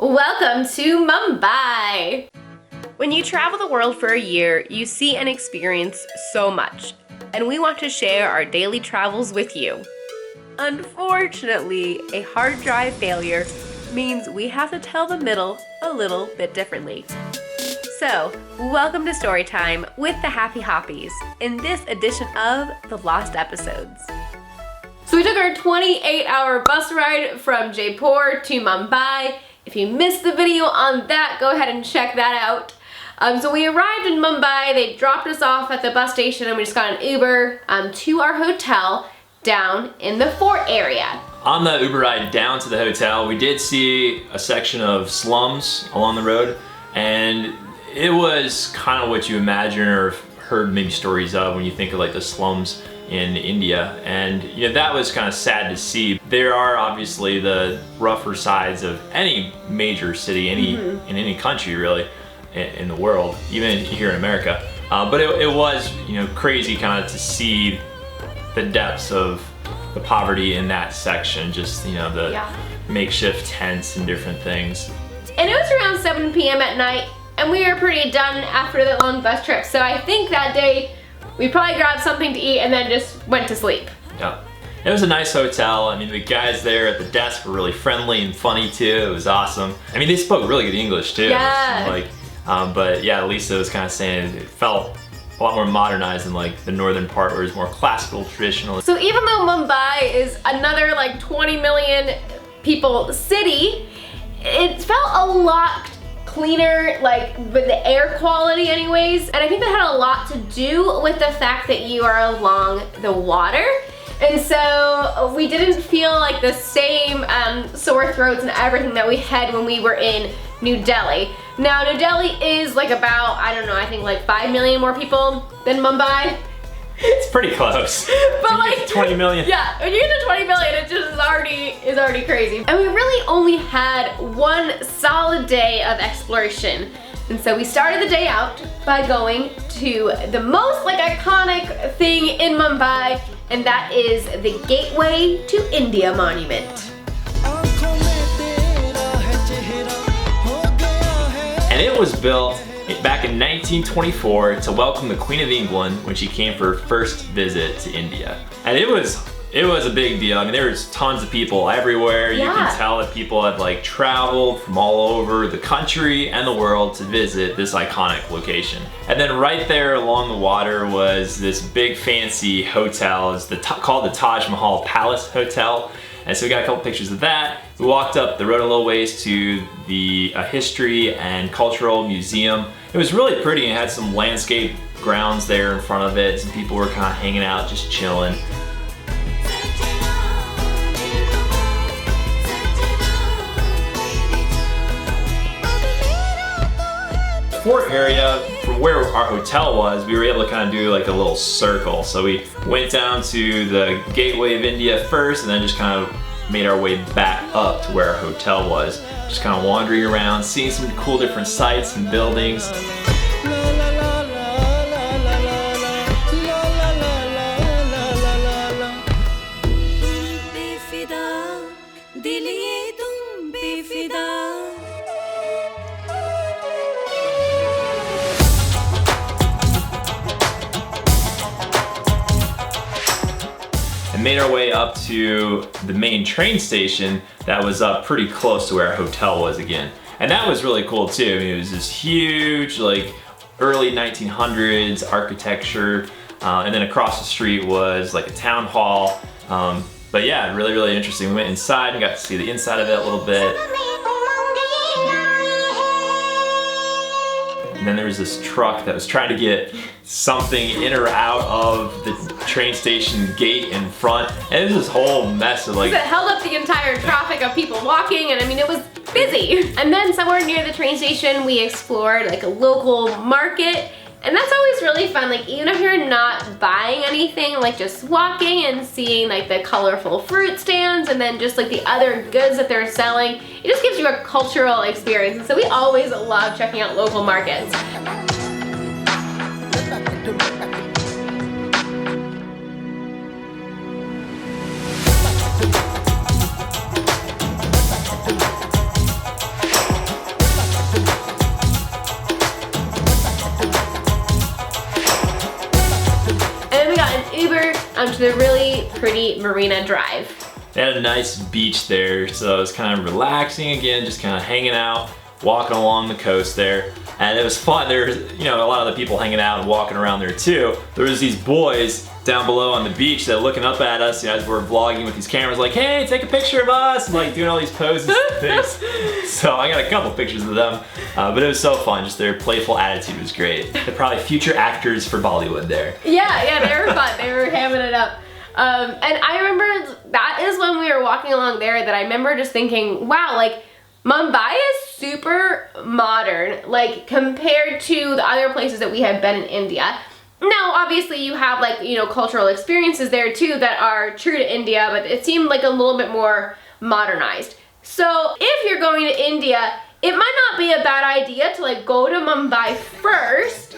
Welcome to Mumbai! When you travel the world for a year, you see and experience so much, and we want to share our daily travels with you. Unfortunately, a hard drive failure means we have to tell the middle a little bit differently. So, welcome to Storytime with the Happy Hoppies in this edition of The Lost Episodes. So we took our 28-hour bus ride from Jaipur to Mumbai. If you missed the video on that, go ahead and check that out. So we arrived in Mumbai, they dropped us off at the bus station and we just got an Uber to our hotel down in the fort area. On the Uber ride down to the hotel, we did see a section of slums along the road, and it was kind of what you imagine or heard maybe stories of when you think of like the slums in India, and you know, that was kind of sad to see. There are obviously the rougher sides of any major city, in any country really in the world, even here in America. But it was, you know, crazy kind of to see the depths of the poverty in that section. Just, you know, the makeshift tents and different things. And it was around 7 p.m. at night, and we were pretty done after the long bus trip. So I think that day we probably grabbed something to eat and then just went to sleep. Yeah. It was a nice hotel. I mean, the guys there at the desk were really friendly and funny too. It was awesome. I mean, they spoke really good English too. Yeah. But yeah, Lisa was kind of saying it felt a lot more modernized than like the northern part where it's more classical, traditional. So even though Mumbai is another like 20 million people city, it felt a lot cleaner, like with the air quality anyways, and I think that had a lot to do with the fact that you are along the water, and so we didn't feel like the same sore throats and everything that we had when we were in New Delhi. Now New Delhi is like about, I don't know, I think like 5 million more people than Mumbai. It's pretty close. But like 20 million. Yeah, when you get to 20 million, it just is already crazy. And we really only had one solid day of exploration. And so we started the day out by going to the most like iconic thing in Mumbai, and that is the Gateway to India Monument. And it was built back in 1924 to welcome the Queen of England when she came for her first visit to India. And it was a big deal. I mean, there was tons of people everywhere. You can tell that people had like traveled from all over the country and the world to visit this iconic location. And then right there along the water was this big fancy hotel. It's called the Taj Mahal Palace Hotel. And so we got a couple pictures of that. We walked up the road a little ways to the History and Cultural Museum. It was really pretty and had some landscape grounds there in front of it. Some people were kind of hanging out, just chilling. Fort area, from where our hotel was, we were able to kind of do like a little circle. So we went down to the Gateway of India first and then just kind of made our way back up to where our hotel was. Just kind of wandering around, seeing some cool different sights and buildings. And made our way up to the main train station that was up pretty close to where our hotel was again. And that was really cool too. I mean, it was this huge, like early 1900s architecture. And then across the street was like a town hall. But yeah, really, really interesting. We went inside and got to see the inside of it a little bit. And then there was this truck that was trying to get something in or out of the train station gate in front. And it was this whole mess of like... It held up the entire traffic of people walking, and I mean, it was busy. And then somewhere near the train station, we explored like a local market. And that's always really fun, like even if you're not buying anything, like just walking and seeing like the colorful fruit stands and then just like the other goods that they're selling, it just gives you a cultural experience. And so we always love checking out local markets. to the really pretty Marina Drive. They had a nice beach there, so it was kind of relaxing again, just kind of hanging out, walking along the coast there. And it was fun. There was, you know, a lot of the people hanging out and walking around there too. There was these boys down below on the beach that were looking up at us, you know, as we're vlogging with these cameras, like, hey, take a picture of us, and like doing all these poses and things. So I got a couple pictures of them, but it was so fun. Just their playful attitude was great. They're probably future actors for Bollywood there. Yeah, they were fun. They were hamming it up. And I remember that is when we were walking along there that I remember just thinking, wow, like, Mumbai is super modern, like, compared to the other places that we have been in India. Now, obviously, you have, like, you know, cultural experiences there, too, that are true to India, but it seemed like a little bit more modernized. So, if you're going to India, it might not be a bad idea to, like, go to Mumbai first,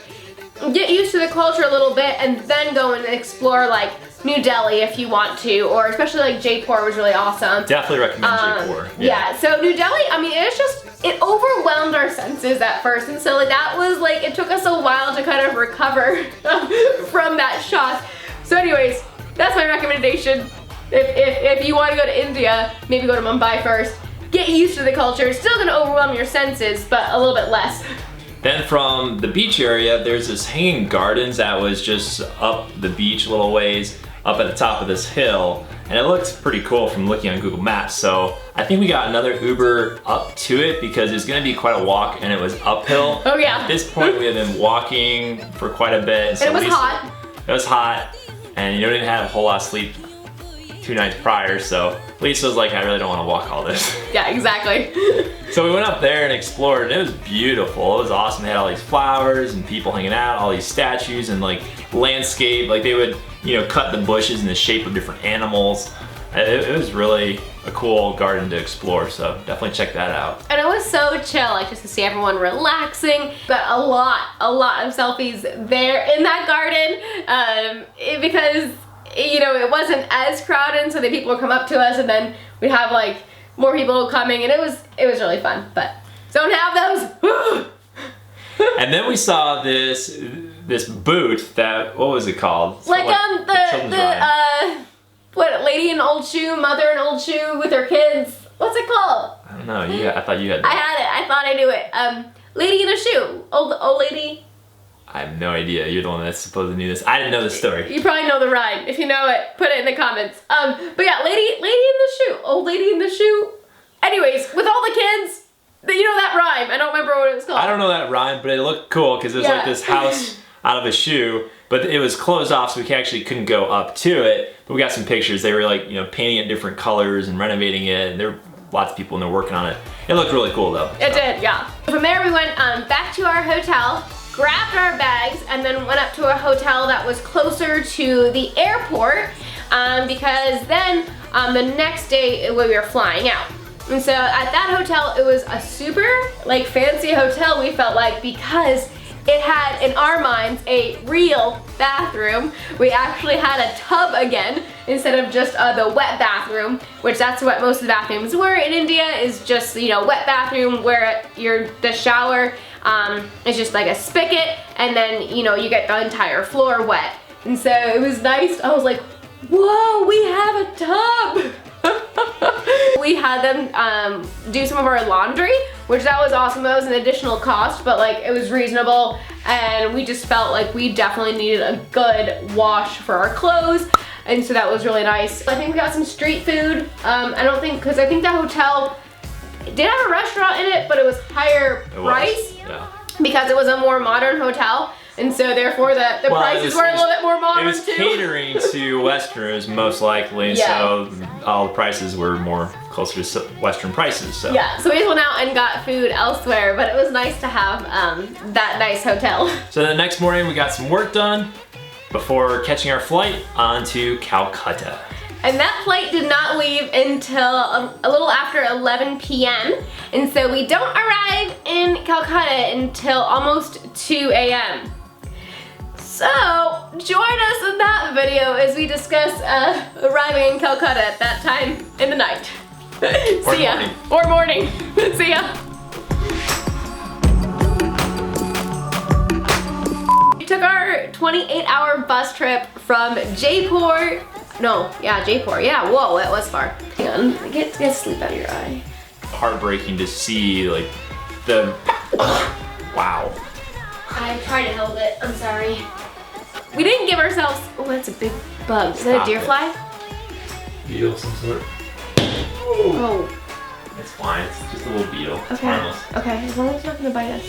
get used to the culture a little bit, and then go and explore, like, New Delhi if you want to, or especially like Jaipur was really awesome. Definitely recommend Jaipur. Yeah, so New Delhi, I mean, it's just, it overwhelmed our senses at first, and so like that was like, it took us a while to kind of recover from that shock. So anyways, that's my recommendation. If you want to go to India, maybe go to Mumbai first. Get used to the culture. It's still gonna overwhelm your senses, but a little bit less. Then from the beach area, there's this hanging gardens that was just up the beach a little ways, up at the top of this hill, and it looks pretty cool from looking on Google Maps. So I think we got another Uber up to it because it's gonna be quite a walk and it was uphill. Oh yeah. At this point we had been walking for quite a bit. And it was hot. It was hot, and you know, we didn't have a whole lot of sleep 2 nights prior, so Lisa was like, I really don't want to walk all this. Yeah, exactly. So we went up there and explored, and it was beautiful. It was awesome. They had all these flowers and people hanging out, all these statues and like landscape. Like they would, you know, cut the bushes in the shape of different animals. It was really a cool garden to explore, so definitely check that out. And it was so chill, like just to see everyone relaxing. Got a lot of selfies there in that garden because, you know, it wasn't as crowded, so that people would come up to us and then we'd have like more people coming, and it was really fun, but don't have those. And then we saw this booth that, what was it called? Like what, lady in old shoe, mother in old shoe with her kids. What's it called? I don't know. Yeah, I thought you had that. I had it. I thought I knew it. Lady in a shoe. Old lady. I have no idea. You're the one that's supposed to know this. I didn't know the story. You probably know the rhyme. If you know it, put it in the comments. But yeah, lady in the shoe. Old lady in the shoe. Anyways, with all the kids, you know that rhyme. I don't remember what it was called. I don't know that rhyme, but it looked cool because it was like this house out of a shoe, but it was closed off, so we actually couldn't go up to it. But we got some pictures. They were like, you know, painting it different colors and renovating it. And there were lots of people and they're working on it. It looked really cool though. It did, yeah. From there we went back to our hotel, grabbed our bags, and then went up to a hotel that was closer to the airport because then the next day we were flying out. And so at that hotel, it was a super like fancy hotel, we felt like, because it had, in our minds, a real bathroom. We actually had a tub again instead of just the wet bathroom, which that's what most of the bathrooms were in India, is just, you know, wet bathroom where the shower is just like a spigot, and then, you know, you get the entire floor wet. And so it was nice. I was like, whoa, we have a tub. We had them do some of our laundry, which that was awesome. That was an additional cost, but like it was reasonable, and we just felt like we definitely needed a good wash for our clothes, and so that was really nice. I think we got some street food. I think the hotel did have a restaurant in it, but it was higher price because it was a more modern hotel. And so therefore the prices were a little bit more modern too. It was catering to Westerners most likely, so all the prices were more closer to Western prices. So. Yeah, so we just went out and got food elsewhere, but it was nice to have that nice hotel. So the next morning we got some work done before catching our flight on to Calcutta. And that flight did not leave until a little after 11 p.m. And so we don't arrive in Calcutta until almost 2 a.m. So join us in that video as we discuss arriving in Calcutta at that time in the night. See ya. Or morning. See ya. We took our 28-hour bus trip from Jaipur No, yeah, Jaipur. Yeah, whoa, that was far. Hang on, get sleep out of your eye. Heartbreaking to see like the, wow. I tried to help it, I'm sorry. We didn't give ourselves, oh, that's a big bug. Is that a deer fly? Beetle of some sort. Oh. It's fine, it's just a little beetle. It's Okay. harmless. Okay, as long as it's not gonna bite us.